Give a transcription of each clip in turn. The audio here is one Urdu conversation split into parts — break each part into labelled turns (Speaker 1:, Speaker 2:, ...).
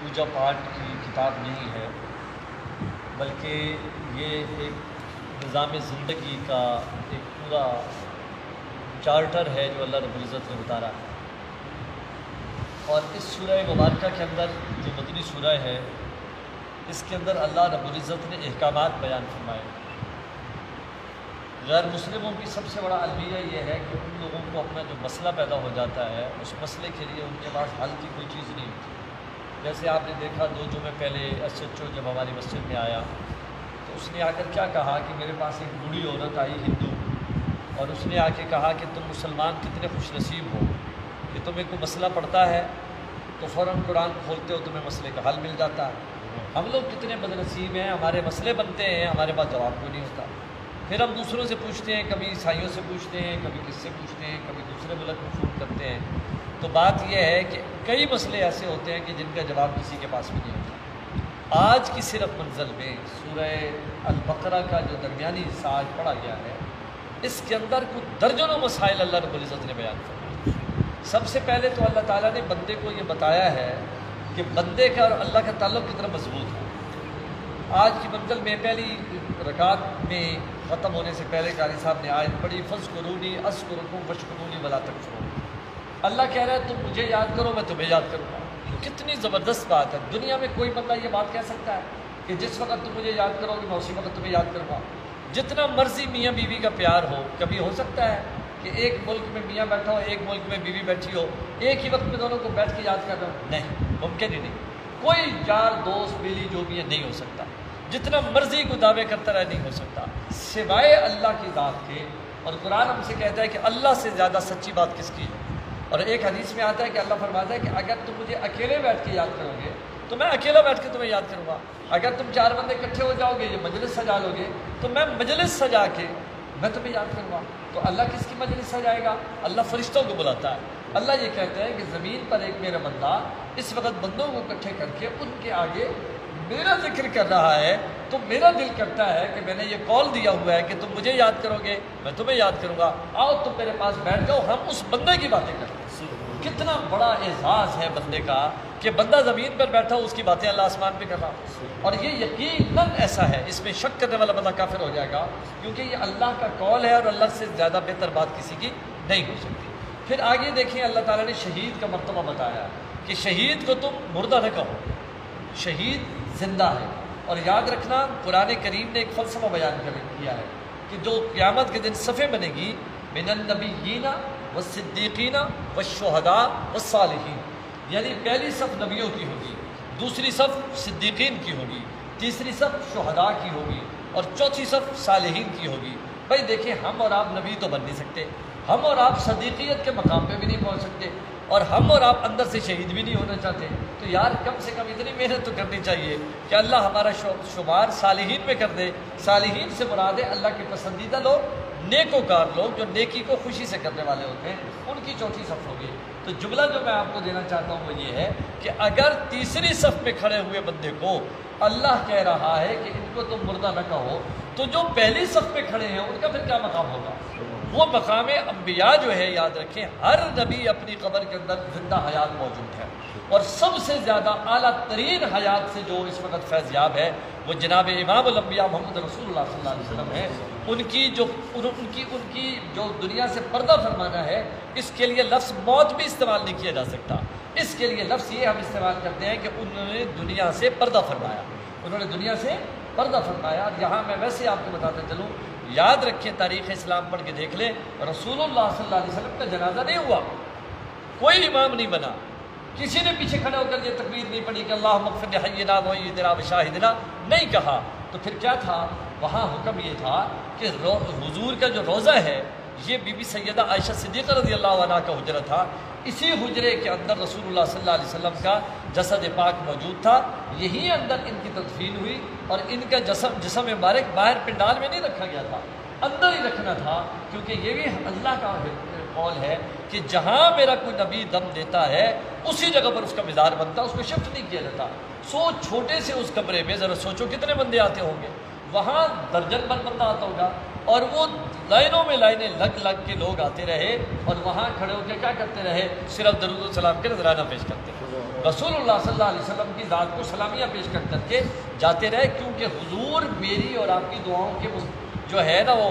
Speaker 1: پوجا پاٹ کی کتاب نہیں ہے، بلکہ یہ ایک نظام زندگی کا ایک پورا چارٹر ہے جو اللہ رب العزت نے اتارا ہے۔ اور اس سورہ مبارکہ کے اندر جو مدنی سورہ ہے، اس کے اندر اللہ رب العزت نے احکامات بیان فرمائے۔ غیر مسلموں کی سب سے بڑا المیہ یہ ہے کہ ان لوگوں کو اپنا جو مسئلہ پیدا ہو جاتا ہے، اس مسئلے کے لیے ان کے پاس حل کی کوئی چیز نہیں ہوتی۔ جیسے آپ نے دیکھا 2 جمعے پہلے ایس ایچ او جب ہماری مسجد میں آیا تو اس نے آ کر کیا کہا کہ میرے پاس ایک بوڑھی عورت آئی ہندو، اور اس نے آ کے کہا کہ تم مسلمان کتنے خوش نصیب ہو کہ تمہیں کوئی مسئلہ پڑتا ہے تو فوراً قرآن کھولتے ہو، تمہیں مسئلے کا حل مل جاتا ہے۔ ہم لوگ کتنے بد نصیب ہیں، ہمارے مسئلے بنتے ہیں، ہمارے پاس جواب کوئی نہیں ہوتا۔ پھر ہم دوسروں سے پوچھتے ہیں، کبھی عیسائیوں سے پوچھتے ہیں، کبھی کس سے پوچھتے ہیں، کبھی دوسرے ملک میں فون کرتے ہیں۔ تو بات یہ ہے کہ کئی مسئلے ایسے ہوتے ہیں کہ جن کا جواب کسی کے پاس بھی نہیں ہوتا۔ آج کی صرف منزل میں سورہ البقرہ کا جو درمیانی حصہ آج پڑھا گیا ہے، اس کے اندر کچھ درجنوں مسائل اللہ رب العزت نے بیان فرمائے۔ سب سے پہلے تو اللہ تعالیٰ نے بندے کو یہ بتایا ہے کہ بندے کا اور اللہ کا تعلق کتنا مضبوط ہے۔ آج کی منزل میں پہلی رکعت میں ختم ہونے سے پہلے قاری صاحب نے آیت پڑھی، فَاذْكُرُونِي أَذْكُرْكُمْ وَاشْكُرُوا لِي وَلَا تَكْفُرُونِ۔ اللہ کہہ رہا ہے تم مجھے یاد کرو، میں تمہیں یاد کروں گا۔ کتنی زبردست بات ہے۔ دنیا میں کوئی بندہ یہ بات کہہ سکتا ہے کہ جس وقت تم مجھے یاد کرو گے میں اسی وقت تمہیں یاد کروں گا؟ جتنا مرضی میاں بیوی کا پیار ہو، کبھی ہو سکتا ہے کہ ایک ملک میں میاں بیٹھا ہو، ایک ملک میں بیوی بیٹھی ہو، ایک ہی وقت میں دونوں کو بیٹھ کے یاد کر رہا ہو؟ نہیں، ممکن ہی نہیں۔ کوئی یار دوست بیلی جو بھی ہے نہیں ہو سکتا، جتنا مرضی کو دعوے کرتا رہے نہیں ہو سکتا سوائے اللہ کی ذات کے۔ اور قرآن ہم سے کہتا ہے کہ اللہ سے زیادہ سچی بات کس کی ہے۔ اور ایک حدیث میں آتا ہے کہ اللہ فرماتا ہے کہ اگر تم مجھے اکیلے بیٹھ کے یاد کرو گے تو میں اکیلا بیٹھ کے تمہیں یاد کروں گا، اگر تم 4 بندے اکٹھے ہو جاؤ گے، یہ مجلس سجا لو گے، تو میں مجلس سجا کے میں تمہیں یاد کروں گا۔ تو اللہ کس کی مجلس سجائے گا؟ اللہ فرشتوں کو بلاتا ہے۔ اللہ یہ کہتا ہے کہ زمین پر ایک میرا بندہ اس وقت بندوں کو اکٹھے کر کے ان کے آگے میرا ذکر کر رہا ہے، تو میرا دل کرتا ہے کہ میں نے یہ کال دیا ہوا ہے کہ تم مجھے یاد کرو گے، میں تمہیں یاد کروں گا، آؤ تم میرے پاس بیٹھ جاؤ، ہم اس بندے کی باتیں کرتے ہیں۔ کتنا بڑا اعزاز ہے بندے کا کہ بندہ زمین پر بیٹھا ہو، اس کی باتیں اللہ آسمان پہ کر رہا ہو۔ اور یہ یقیناً ایسا ہے، اس میں شک کرنے والا بندہ کافر ہو جائے گا، کیونکہ یہ اللہ کا قول ہے اور اللہ سے زیادہ بہتر بات کسی کی نہیں ہو سکتی۔ پھر آگے دیکھیں اللہ تعالیٰ نے شہید کا مرتبہ بتایا کہ شہید کو تم مردہ نہ کہو، شہید زندہ ہے۔ اور یاد رکھنا قرآن کریم نے ایک فلسفہ بیان کیا ہے کہ جو قیامت کے دن صفیں بنے گی، من النبیین والصدیقین والشہداء والصالحین، یعنی پہلی صف نبیوں کی ہوگی، دوسری صف صدیقین کی ہوگی، تیسری صف شہداء کی ہوگی، اور چوتھی صف صالحین کی ہوگی۔ بھائی دیکھیں، ہم اور آپ نبی تو بن نہیں سکتے، ہم اور آپ صدیقیت کے مقام پہ بھی نہیں پہنچ سکتے، اور ہم اور آپ اندر سے شہید بھی نہیں ہونا چاہتے، تو یار کم سے کم اتنی محنت تو کرنی چاہیے کہ اللہ ہمارا شمار صالحین میں کر دے۔ صالحین سے مراد ہے اللہ کے پسندیدہ لوگ، نیکوکار لوگ جو نیکی کو خوشی سے کرنے والے ہوتے ہیں، ان کی چوتھی صف ہوگی۔ تو جملہ جو میں آپ کو دینا چاہتا ہوں وہ یہ ہے کہ اگر تیسری صف میں کھڑے ہوئے بندے کو اللہ کہہ رہا ہے کہ ان کو تم مردہ نہ کہو، تو جو پہلی صف پہ کھڑے ہیں ان کا پھر کیا مقام ہوگا؟ وہ مقام انبیاء جو ہے، یاد رکھیں ہر نبی اپنی قبر کے اندر زندہ حیات موجود ہے، اور سب سے زیادہ اعلیٰ ترین حیات سے جو اس وقت فیض یاب ہے وہ جناب امام الانبیاء محمد رسول اللہ صلی اللہ علیہ وسلم ہے۔ ان کی جو دنیا سے پردہ فرمانا ہے، اس کے لیے لفظ موت بھی استعمال نہیں کیا جا سکتا، اس کے لیے لفظ یہ ہم استعمال کرتے ہیں کہ انہوں نے دنیا سے پردہ فرمایا، انہوں نے دنیا سے پردہ فرمایا۔ اور یہاں میں ویسے آپ کو بتاتا چلوں، یاد رکھیں تاریخ اسلام پڑھ کے دیکھ لیں، رسول اللہ صلی اللہ علیہ وسلم کا جنازہ نہیں ہوا، کوئی امام نہیں بنا، کسی نے پیچھے کھڑے ہو کر یہ تکبیر نہیں پڑھی کہ اللہم اغفر لحینا ومیتنا وشاہدنا، نہیں کہا۔ تو پھر کیا تھا وہاں؟ حکم یہ تھا کہ حضور کا جو روضہ ہے، یہ بی بی سیدہ عائشہ صدیقہ رضی اللہ عنہ کا حجرہ تھا، اسی حجرے کے اندر رسول اللہ صلی اللہ علیہ وسلم کا جسد پاک موجود تھا، یہی اندر ان کی تدفین ہوئی، اور ان کا جسم مبارک باہر پنڈال میں نہیں رکھا گیا تھا، اندر ہی رکھنا تھا، کیونکہ یہ بھی اللہ کا قول ہے کہ جہاں میرا کوئی نبی دم دیتا ہے اسی جگہ پر اس کا مزار بنتا، اس کو شفٹ نہیں کیا جاتا۔ چھوٹے سے اس کمرے میں ذرا سوچو کتنے بندے آتے ہوں گے، وہاں درجن بھر بندہ آتا ہوگا، اور وہ لائنوں میں لائنیں لگ کے لوگ آتے رہے، اور وہاں کھڑے ہو کے کیا کرتے رہے؟ صرف درود و سلام کے نذرانہ پیش کرتے رہے۔ رسول اللہ صلی اللہ علیہ وسلم کی ذات کو سلامیاں پیش کر کے جاتے رہے، کیونکہ حضور میری اور آپ کی دعاؤں کے جو ہے نا وہ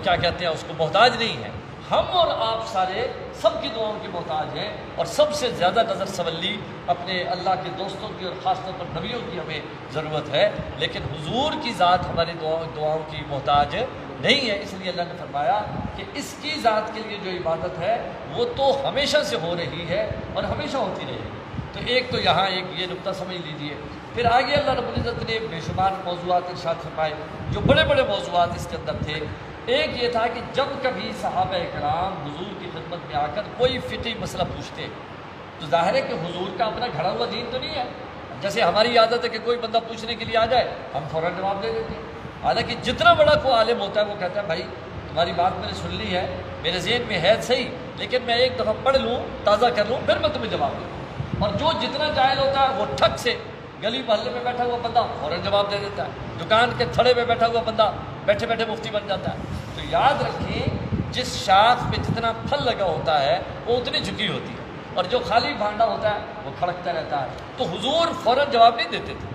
Speaker 1: کیا کہتے ہیں اس کو محتاج نہیں ہے، ہم اور آپ سارے سب کی دعاؤں کے محتاج ہیں، اور سب سے زیادہ نظر سولی اپنے اللہ کے دوستوں کی اور خاص طور پر نبیوں کی ہمیں ضرورت ہے، لیکن حضور کی ذات ہماری دعاؤں کی محتاج نہیں ہے۔ اس لیے اللہ نے فرمایا کہ اس کی ذات کے لیے جو عبادت ہے وہ تو ہمیشہ سے ہو رہی ہے اور ہمیشہ ہوتی رہے گی۔ تو ایک تو یہاں ایک یہ نقطہ سمجھ لیجئے۔ پھر آگے اللہ رب العزت نے بے شمار موضوعات ارشاد فرمائے، جو بڑے بڑے موضوعات اس کے اندر تھے۔ ایک یہ تھا کہ جب کبھی صحابہ کرام حضور کی خدمت میں آ کر کوئی فقہی مسئلہ پوچھتے تو ظاہر ہے کہ حضور کا اپنا گھڑا ہوا دین تو نہیں ہے، جیسے ہماری عادت ہے کہ کوئی بندہ پوچھنے کے لیے آ جائے ہم فوراً جواب دے دیتے ہیں۔ حالانکہ جتنا بڑا کوئی عالم ہوتا ہے وہ کہتا ہے بھائی تمہاری بات میں نے سن لی ہے، میرے ذہن میں ہے صحیح، لیکن میں ایک دفعہ پڑھ لوں، تازہ کر لوں، پھر میں تمہیں جواب دوں۔ اور جو جتنا جاہل ہوتا ہے وہ ٹھک سے گلی محلے میں بیٹھا ہوا بندہ فوراً جواب دے دیتا ہے، دکان کے تھڑے میں بیٹھا ہوا بندہ بیٹھے بیٹھے مفتی بن جاتا ہے۔ تو یاد رکھیں جس شاخ پہ جتنا پھل لگا ہوتا ہے وہ اتنی جھکی ہوتی ہے، اور جو خالی بھانڈا ہوتا ہے وہ کھڑکتا رہتا ہے۔ تو حضور فوراً جواب نہیں دیتے تھے،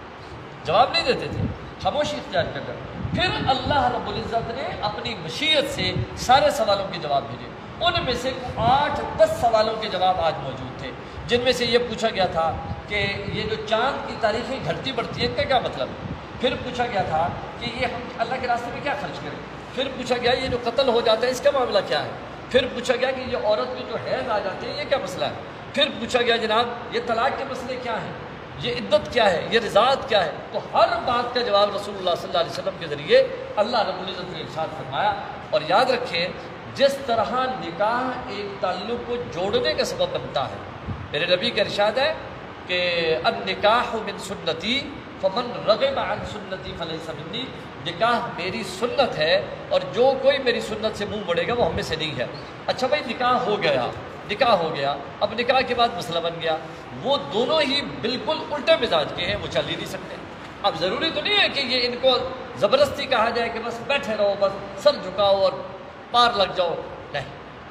Speaker 1: جواب نہیں دیتے تھے، خاموشی اختیار کر کر۔ پھر اللہ رب العزت نے اپنی مشیت سے سارے سوالوں کے جواب بھیجے، ان میں سے 8-10 سوالوں کے جواب آج موجود تھے، جن میں سے یہ پوچھا گیا تھا کہ یہ جو چاند کی تاریخیں گھٹتی بڑھتی ہیں ان کا کیا مطلب ہے؟ پھر پوچھا گیا تھا کہ یہ ہم اللہ کے راستے میں کیا خرچ کریں؟ پھر پوچھا گیا یہ جو قتل ہو جاتا ہے اس کا معاملہ کیا ہے؟ پھر پوچھا گیا کہ یہ عورت میں جو حیض آ جاتے ہیں یہ کیا مسئلہ ہے؟ پھر پوچھا گیا جناب یہ طلاق کے مسئلے کیا ہیں، یہ عدت کیا ہے، یہ رضاعت کیا ہے؟ تو ہر بات کا جواب رسول اللہ صلی اللہ علیہ وسلم کے ذریعے اللہ رب العزت نے ارشاد فرمایا۔ اور یاد رکھیں جس طرح نکاح ایک تعلق کو جوڑنے کا سبب بنتا ہے، میرے نبی کا ارشاد ہے کہ النکاح من سنتی فمن رغب عن سنتی فلیس منی، نکاح میری سنت ہے اور جو کوئی میری سنت سے منہ موڑے گا وہ ہم میں سے نہیں ہے۔ اچھا بھائی نکاح ہو گیا، اب نکاح کے بعد مسئلہ بن گیا، وہ دونوں ہی بالکل الٹے مزاج کے ہیں، وہ چل ہی نہیں سکتے۔ اب ضروری تو نہیں ہے کہ یہ ان کو زبردستی کہا جائے کہ بس بیٹھے رہو، بس سر جھکاؤ اور پار لگ جاؤ، نہیں،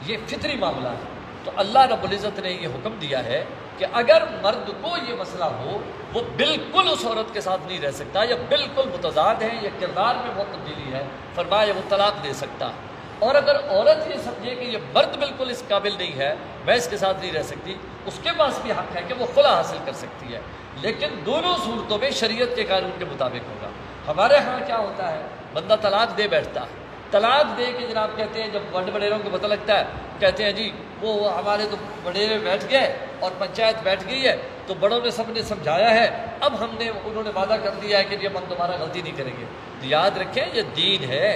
Speaker 1: یہ فطری معاملہ ہے۔ تو اللہ رب العزت نے یہ حکم دیا ہے کہ اگر مرد کو یہ مسئلہ ہو وہ بالکل اس عورت کے ساتھ نہیں رہ سکتا، یا بالکل متضاد ہے یا کردار میں بہت تبدیلی ہے، فرمایا وہ طلاق دے سکتا ہے۔ اور اگر عورت یہ سمجھے کہ یہ مرد بالکل اس قابل نہیں ہے، میں اس کے ساتھ نہیں رہ سکتی، اس کے پاس بھی حق ہے کہ وہ خلا حاصل کر سکتی ہے، لیکن دونوں صورتوں میں شریعت کے قانون کے مطابق ہوگا۔ ہمارے ہاں کیا ہوتا ہے، بندہ طلاق دے بیٹھتا ہے، طلاق دے کے جناب کہتے ہیں جب بڑے بڑیروں کو پتہ لگتا ہے کہتے ہیں جی وہ ہمارے تو بڑیرے بیٹھ گئے اور پنچایت بیٹھ گئی ہے تو بڑوں نے سب نے سمجھایا ہے، اب انہوں نے وعدہ کر دیا ہے کہ یہ ہم دوبارہ غلطی نہیں کریں گے۔ تو یاد رکھیں یہ دین ہے،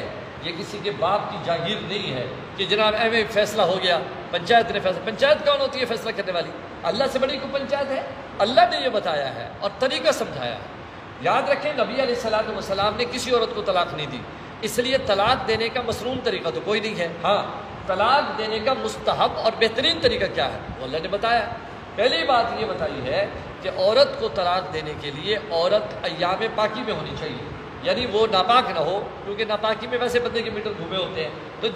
Speaker 1: یہ کسی کے باپ کی جاگیر نہیں ہے کہ جناب ایویں فیصلہ ہو گیا، پنچایت نے فیصلہ، پنچایت کون ہوتی ہے فیصلہ کرنے والی؟ اللہ سے بڑی کوئی پنچایت ہے؟ اللہ نے یہ بتایا ہے اور طریقہ سمجھایا ہے۔ یاد رکھیں نبی علیہ الصلوۃ والسلام نے کسی عورت کو طلاق نہیں دی، اس لیے طلاق دینے کا مسنون طریقہ تو کوئی نہیں ہے۔ ہاں طلاق دینے کا مستحب اور بہترین طریقہ کیا ہے وہ اللہ نے بتایا۔ پہلی بات یہ بتائی ہے کہ عورت کو طلاق دینے کے لیے عورت ایام پاکی میں ہونی چاہیے، یعنی وہ ناپاک نہ ہو، کیونکہ ناپاکی میں ویسے بندے کے میٹر گھومے ہوتے ہیں، تو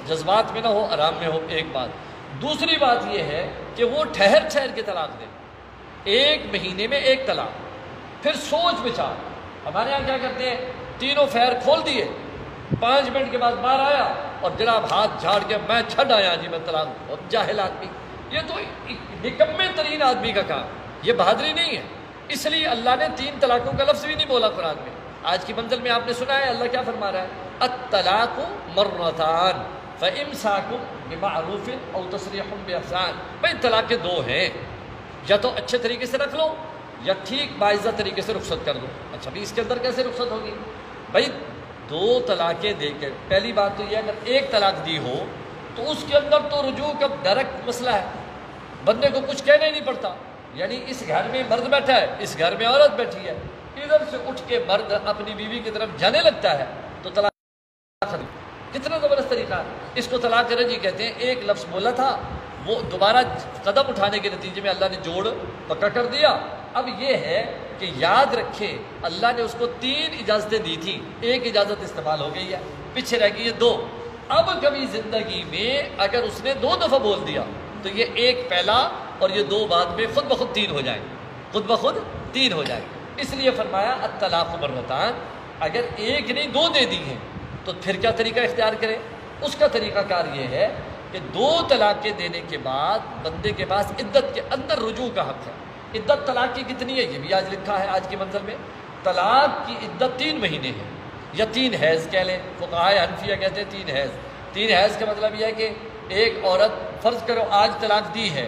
Speaker 1: جذبات میں نہ ہو، آرام میں ہو، ایک بات۔ دوسری بات یہ ہے کہ وہ ٹھہر کے طلاق دے، 1 مہینے میں 1 طلاق، پھر سوچ بچار۔ ہمارے یہاں کیا کرتے ہیں، تینوں فیر کھول دیے، 5 منٹ کے بعد باہر آیا اور جناب ہاتھ جھاڑ کے میں چھڈ آیا جی میں طلاق۔ بہت جاہل آدمی، یہ تو نکمے ترین آدمی کا کام، یہ بہادری نہیں ہے۔ اس لیے اللہ نے 3 طلاقوں کا لفظ بھی نہیں بولا قرآن میں۔ آج کی منزل میں آپ نے سنا ہے اللہ کیا فرما رہا ہے، الطلاق مرتان فامساک بمعروف او تسریح باحسان۔ بھائی طلاق 2 ہیں، یا تو اچھے طریقے سے رکھ لو یا ٹھیک باعزت طریقے سے رخصت کر دو۔ اچھا بھی اس کے اندر کیسے رخصت ہوگی؟ بھائی 2 طلاقیں دے کے، پہلی بات تو یہ اگر 1 طلاق دی ہو تو اس کے اندر تو رجوع کا ڈائریکٹ مسئلہ ہے، بندے کو کچھ کہنا ہی نہیں پڑتا، یعنی اس گھر میں مرد بیٹھا ہے، اس گھر میں عورت بیٹھی ہے، ادھر سے اٹھ کے مرد اپنی بیوی کی طرف جانے لگتا ہے تو طلاق۔ کتنا زبردست طریقہ ہے، اس کو طلاق رجعی کہتے ہیں۔ 1 لفظ بولا تھا، وہ دوبارہ قدم اٹھانے کے نتیجے میں اللہ نے جوڑ پکا کر دیا۔ اب یہ ہے کہ یاد رکھیں اللہ نے اس کو 3 اجازتیں دی تھی، 1 اجازت استعمال ہو گئی ہے، پیچھے رہ گئی ہے 2۔ اب کبھی زندگی میں اگر اس نے 2 دفعہ بول دیا تو یہ 1 پہلا اور یہ 2 بعد میں خود بخود 3 ہو جائیں۔ خود بخود 3 ہو جائے گا۔ اس لیے فرمایا الطلاق مرتان، اگر ایک نہیں 2 دے دی ہیں تو پھر کیا طریقہ اختیار کرے؟ اس کا طریقہ کار یہ ہے کہ 2 طلاقیں دینے کے بعد بندے کے پاس عدت کے اندر رجوع کا حق ہے۔ عدت طلاق کی کتنی ہے یہ بھی آج لکھا ہے آج کی منزل میں۔ طلاق کی عدت 3 مہینے ہے یا 3 حیض کہہ لیں، فقہائے حنفیہ کہتے ہیں 3 حیض۔ 3 حیض کا مطلب یہ ہے کہ ایک عورت فرض کرو آج طلاق دی ہے،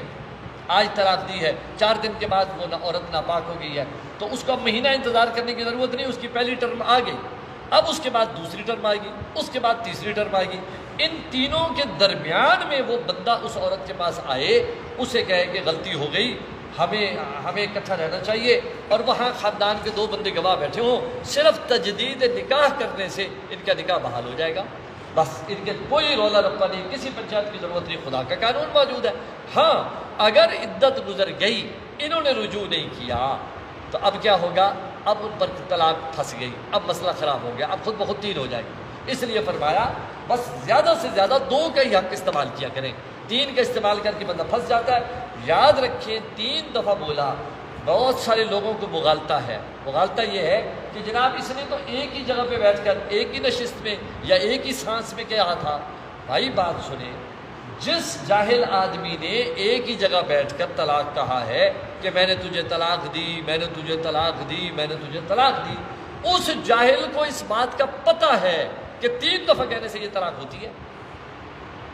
Speaker 1: آج طلاق دی ہے، 4 دن کے بعد وہ عورت ناپاک ہو گئی ہے، تو اس کو اب مہینہ انتظار کرنے کی ضرورت نہیں، اس کی پہلی ٹرم آ گئی، اب اس کے بعد دوسری ٹرم آئے گی، اس کے بعد تیسری ٹرم آئے گی۔ ان تینوں کے درمیان میں وہ بندہ اس عورت کے پاس آئے، اسے کہے کہ غلطی ہو گئی، ہمیں اکٹھا رہنا چاہیے، اور وہاں خاندان کے 2 بندے گواہ بیٹھے ہوں، صرف تجدید نکاح کرنے سے ان کا نکاح بحال ہو جائے گا۔ بس ان کے کوئی رولا رپا نہیں، کسی پنچایت کی ضرورت نہیں، خدا کا قانون موجود ہے۔ ہاں اگر عدت گزر گئی، انہوں نے رجوع نہیں کیا، تو اب کیا ہوگا؟ اب ان پر طلاق پھنس گئی، اب مسئلہ خراب ہو گیا، اب خود بخود 3 ہو جائے گی۔ اس لیے فرمایا بس زیادہ سے زیادہ 2 کا ہی حق استعمال کیا کریں، 3 کا استعمال کر کے بندہ پھنس جاتا ہے۔ یاد رکھیں 3 دفعہ بولا بہت سارے لوگوں کو بغالتا ہے۔ بغالتا یہ ہے کہ جناب اس نے تو ایک ہی جگہ پہ بیٹھ کر ایک ہی نشست میں یا ایک ہی سانس میں کہا تھا۔ بھائی بات سنیں، جس جاہل آدمی نے ایک ہی جگہ بیٹھ کر طلاق کہا ہے کہ میں نے تجھے طلاق دی، میں نے تجھے طلاق دی، میں نے تجھے طلاق دی، اس جاہل کو اس بات کا پتہ ہے کہ 3 دفعہ کہنے سے یہ طلاق ہوتی ہے۔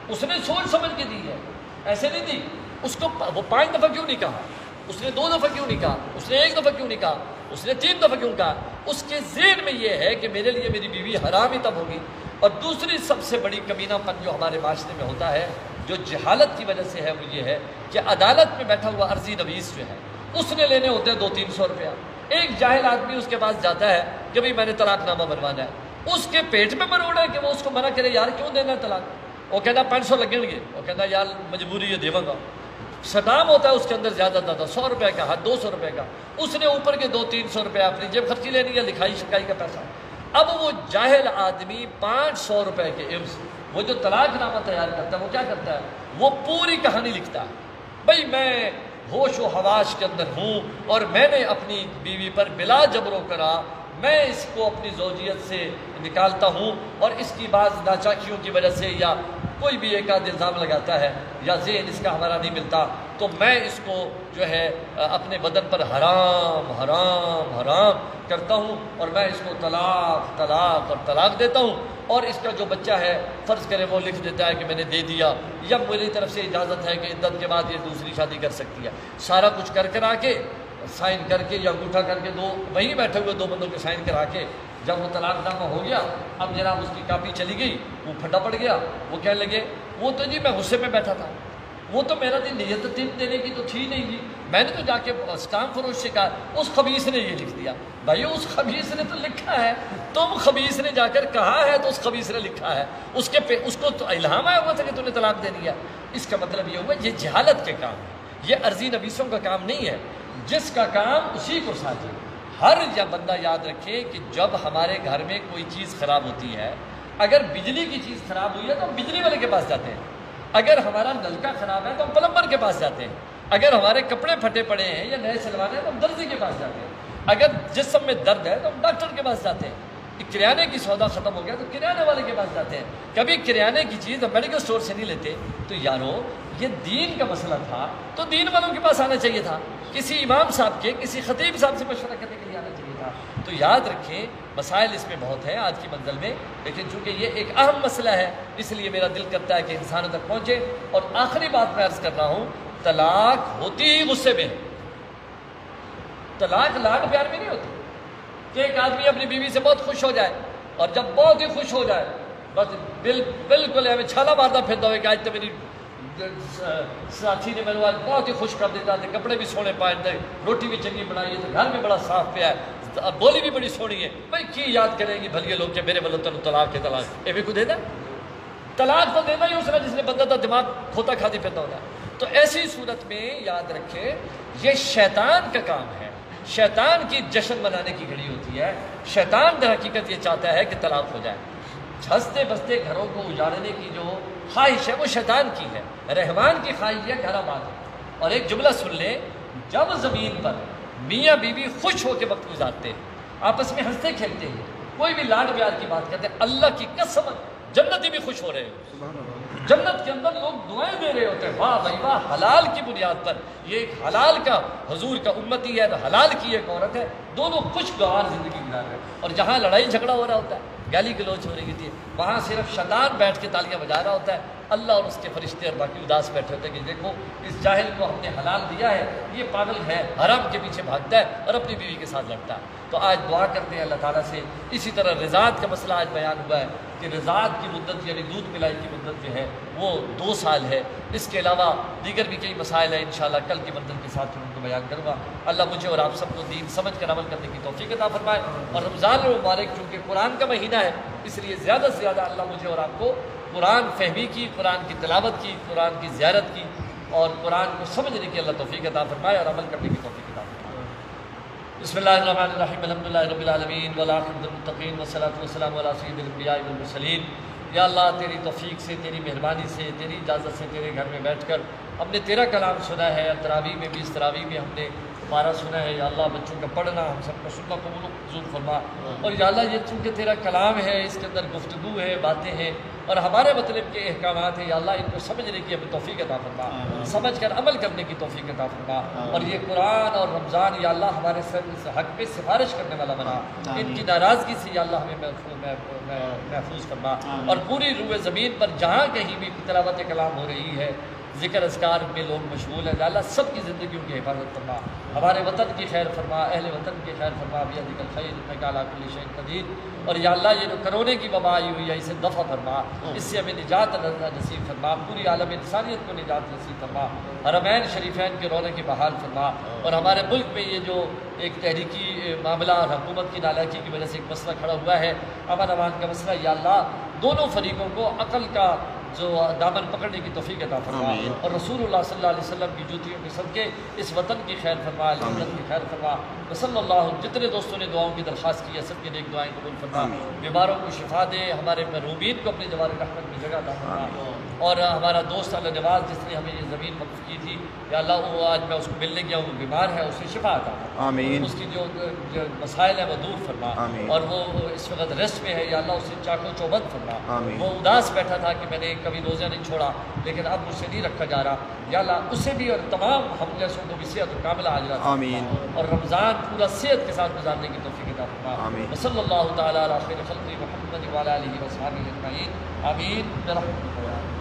Speaker 1: اس نے سوچ سمجھ کے دی ہے، ایسے نہیں دی۔ اس کو وہ 5 دفعہ کیوں نہیں کہا؟ اس نے 2 دفعہ کیوں نہیں کہا؟ اس نے 1 دفعہ کیوں نہیں کہا؟ اس نے 3 دفعہ کیوں کہا؟ اس کے ذہن میں یہ ہے کہ میرے لیے میری بیوی حرام ہی تب ہوگی۔ اور دوسری سب سے بڑی کمینہ پن جو ہمارے معاشرے میں ہوتا ہے، جو جہالت کی وجہ سے ہے، وہ یہ ہے کہ عدالت میں بیٹھا ہوا عرضی نویس جو ہے، اس نے لینے ہوتے ہیں 200-300 روپیہ۔ ایک جاہل آدمی اس کے پاس جاتا ہے کہ بھئی میں نے طلاق نامہ بنوانا ہے، اس کے پیٹ میں مروڑا ہے کہ وہ اس کو منع کرے، یار کیوں دینا ہے طلاق؟ وہ کہنا 500 لگیں گے، وہ کہنا یار مجبوری ہے دیواں گا۔ صدام ہوتا ہے اس کے اندر زیادہ 100 روپے کا، 200 روپے کا، اس نے اوپر کے 200-300 روپے اپنی جیب خرچی لینی ہے، لکھائی شکائی کا پیسہ۔ اب وہ جاہل آدمی 500 روپے کے عوض وہ جو طلاق نامہ تیار کرتا ہے، وہ کیا کرتا ہے؟ وہ پوری کہانی لکھتا ہے، بھئی میں ہوش و حواس کے اندر ہوں اور میں نے اپنی بیوی پر بلا جبر و کرا میں اس کو اپنی زوجیت سے نکالتا ہوں، اور اس کی بعض ناچاکیوں کی وجہ سے یا کوئی بھی ایک آدھ الزام لگاتا ہے یا ذہن اس کا ہمارا نہیں ملتا، تو میں اس کو جو ہے اپنے بدن پر حرام حرام حرام کرتا ہوں، اور میں اس کو طلاق طلاق اور طلاق دیتا ہوں، اور اس کا جو بچہ ہے فرض کرے وہ لکھ دیتا ہے کہ میں نے دے دیا، یا میری طرف سے اجازت ہے کہ عدت کے بعد یہ دوسری شادی کر سکتی ہے۔ سارا کچھ کرا کے سائن کر کے یا انگوٹھا کر کے وہیں بیٹھے ہوئے 2 بندوں کے سائن کرا کے جب وہ طلاق نامہ ہو گیا، اب جناب اس کی کاپی چلی گئی، وہ پھٹا پڑ گیا، وہ کہنے لگے وہ تو جی میں غصے میں بیٹھا تھا، وہ تو میرا نیت دینے کی تو تھی نہیں جی، میں نے تو جا کے اسٹامپ فروش سے کہا، اس خبیث نے یہ لکھ دیا۔ بھائی اس خبیث نے تو لکھا ہے، تم خبیث نے جا کر کہا ہے تو اس خبیث نے لکھا ہے، اس کو تو الہام آیا ہوا تھا کہ تم نے طلاق دے دیا۔ اس کا مطلب یہ ہوا یہ جہالت کے کام ہے، یہ عرضی نویسوں کا کام نہیں ہے، جس کا کام اسی کو ساتھ ہے۔ ہر بندہ یاد رکھے کہ جب ہمارے گھر میں کوئی چیز خراب ہوتی ہے، اگر بجلی کی چیز خراب ہوئی ہے تو ہم بجلی والے کے پاس جاتے ہیں، اگر ہمارا نلکا خراب ہے تو ہم پلمبر کے پاس جاتے ہیں، اگر ہمارے کپڑے پھٹے پڑے ہیں یا نئے سلوانے ہیں تو ہم درزی کے پاس جاتے ہیں، اگر جسم میں درد ہے تو ہم ڈاکٹر کے پاس جاتے ہیں، کریانے کی سودا ختم ہو گیا تو کریانے والے کے پاس جاتے ہیں۔ کبھی کریانے کی چیز ہم میڈیکل اسٹور سے نہیں لیتے۔ تو یارو یہ دین کا مسئلہ تھا تو دین والوں کے پاس آنا چاہیے تھا، کسی امام صاحب کے، کسی خطیب صاحب سے مشورہ کرنے کے لیے آنا چاہیے تھا۔ تو یاد رکھیں مسائل اس میں بہت ہیں آج کی منزل میں، لیکن چونکہ یہ ایک اہم مسئلہ ہے اس لیے میرا دل کرتا ہے کہ انسانوں تک پہنچے۔ اور آخری بات میں عرض کر رہا ہوں، طلاق ہوتی ہی غصے میں، طلاق لاڈ پیار میں نہیں ہوتی کہ ایک آدمی اپنی بیوی سے بہت خوش ہو جائے اور جب بہت ہی خوش ہو جائے بس بالکل ہمیں چھالا مارتا پھرتا ہوئے کہ آج تو میری ساتھی نے میرے آج بہت ہی خوش کر دیتا تھے، کپڑے بھی سونے پائے تھے، روٹی بھی چنگی بنائی ہے، گھر میں بڑا صاف پیا ہے، بولی بھی بڑی سونی ہے، بھائی کی یاد کریں گی بھلیے لوگ کہ میرے بلو تن طلاق کے طلاق یہ بھی کو دے دا طلاق تو دینا ہی اس نے جس نے بندہ تھا دماغ کھوتا کھاتی پھرتا ہوتا ہے۔ تو ایسی صورت میں یاد رکھے یہ شیطان کا کام ہے، شیطان کی جشن منانے کی گھڑی ہوتی ہے۔ شیطان در حقیقت یہ چاہتا ہے کہ طلاق ہو جائے، ہنستے بستے گھروں کو اجاڑنے کی جو خواہش ہے وہ شیطان کی ہے، رحمان کی خواہش ہے گھر آباد ہے۔ اور ایک جملہ سن لیں، جب زمین پر میاں بیوی خوش ہو کے وقت گزارتے ہیں، آپس میں ہنستے کھیلتے ہیں، کوئی بھی لاڈ پیار کی بات کرتے ہیں، اللہ کی قسم جنتی بھی خوش ہو رہے ہو، جنت کے اندر لوگ دعائیں دے رہے ہوتے ہیں، واہ بھائی واہ، حلال کی بنیاد پر، یہ ایک حلال کا حضور کا امتی ہے، حلال کی ایک عورت ہے، دونوں خوشگوار زندگی گزار رہے ہیں۔ اور جہاں لڑائی جھگڑا ہو رہا ہوتا ہے، گالی گلوچ ہو رہی ہوتی ہے، وہاں صرف شیطان بیٹھ کے تالیاں بجا رہا ہوتا ہے، اللہ اور اس کے فرشتے اور باقی اداس بیٹھے ہوتے ہیں کہ دیکھو اس جاہل کو ہم نے حلال دیا ہے، یہ پاگل ہے، حرام کے پیچھے بھاگتا ہے اور اپنی بیوی کے ساتھ لڑتا ہے۔ تو آج دعا کرتے ہیں اللہ تعالیٰ سے۔ اسی طرح رضاعت کا مسئلہ آج بیان ہوا ہے کہ رضاعت کی مدت یعنی دودھ پلائی کی مدت جو ہے وہ 2 سال ہے۔ اس کے علاوہ دیگر بھی کئی مسائل ہیں، انشاءاللہ کل کی مدت کے ساتھ ان کو بیان کروں گا۔ اللہ مجھے اور آپ سب کو دین سمجھ کر عمل کرنے کی توفیق عطا فرمائے، اور رمضان المبارک چونکہ قرآن کا مہینہ ہے، اس لیے زیادہ سے زیادہ اللہ مجھے اور آپ کو قرآن فہمی کی، قرآن کی تلاوت کی، قرآن کی زیارت کی اور قرآن کو سمجھنے کی اللہ توفیق عطا فرمائے اور عمل کرنے کی توفیق عطا فرمائے۔ بسم اللہ الرحمن الرحیم، الحمدللہ رب العالمین والعاقبۃ للمتقین والصلاۃ والسلام علی سید الانبیاء والمرسلین۔ یا اللہ تیری توفیق سے، تیری مہربانی سے، تیری اجازت سے تیرے گھر میں بیٹھ کر ہم نے تیرا کلام سنا ہے، تراویح میں بھی، اس تراویح میں ہم نے ہمارا سنا ہے۔ یا اللہ بچوں کا پڑھنا ہم سب کا سننا قبول و منظور فرما، اور یا اللہ یہ چونکہ تیرا کلام ہے، اس کے اندر گفتگو ہے، باتیں ہیں اور ہمارے مطلب کے احکامات ہیں، یا اللہ ان کو سمجھنے کی ہمیں توفیق عطا فرما، سمجھ کر عمل کرنے کی توفیق عطا فرما، اور یہ قرآن اور رمضان یا اللہ ہمارے اس حق میں سفارش کرنے والا بنا، ان کی ناراضگی سے یا اللہ ہمیں محفوظ فرما، اور پوری روئے زمین پر جہاں کہیں بھی تلاوت کلام ہو رہی ہے، ذکر اذکار میں لوگ مشغول ہیں، یا اللہ سب کی زندگیوں کی حفاظت فرما، ہمارے وطن کی خیر فرما، اہل وطن کی خیر فرما، بیدک الخیر انک علی کل شیء قدیر۔ اور یا اللہ یہ جو کرونے کی وبا آئی ہوئی ہے اسے دفع فرما، اس سے ہمیں نجات نصیب فرما، پوری عالم انسانیت کو نجات نصیب فرما، حرمین شریفین کے رونق کی بحال فرما، اور ہمارے ملک میں یہ جو ایک تحریکی معاملہ اور حکومت کی نالاکی کی وجہ سے ایک مسئلہ کھڑا ہوا ہے، امن امان کا مسئلہ، یا اللہ دونوں فریقوں کو عقل کا جو دامن پکڑنے کی توفیق عطا فرما، اور رسول اللہ صلی اللہ علیہ وسلم کی جوتیوں کے صدقے اس وطن کی خیر فرما، الجنت کی خیر فرما، صلی اللہ۔ جتنے دوستوں نے دعاؤں کی درخواست کی ہے سب کے نیک دعائیں قبول فرما، بیماروں کو شفا دے، ہمارے محرومین کو اپنی جوار رحمت میں جگہ عطا فرما، اور ہمارا دوست اللہ نواز جس نے ہمیں یہ زمین وقف کی تھی، یا اللہ وہ آج میں اس کو ملنے گیا، وہ بیمار ہے، اسے شفا عطا فرما، اس کی جو مسائل ہیں وہ دور فرما، اور وہ اس وقت ریسٹ میں ہے، یا اللہ اسے چاقو چوبند فرما، وہ اداس بیٹھا تھا کہ میں نے کبھی روزہ نہیں چھوڑا لیکن اب مجھ سے نہیں رکھا جا رہا، یا اللہ اسے بھی اور تمام ہم جیسوں کو بھی صحت و کاملہ عاجلہ اور رمضان پورا صحت کے ساتھ گزارنے کی توفیق عطا فرما، وصلی اللہ تعالی علی خیر خلق محمد وعلی آلہ وصحبہ اجمعین، آمین برحمتک۔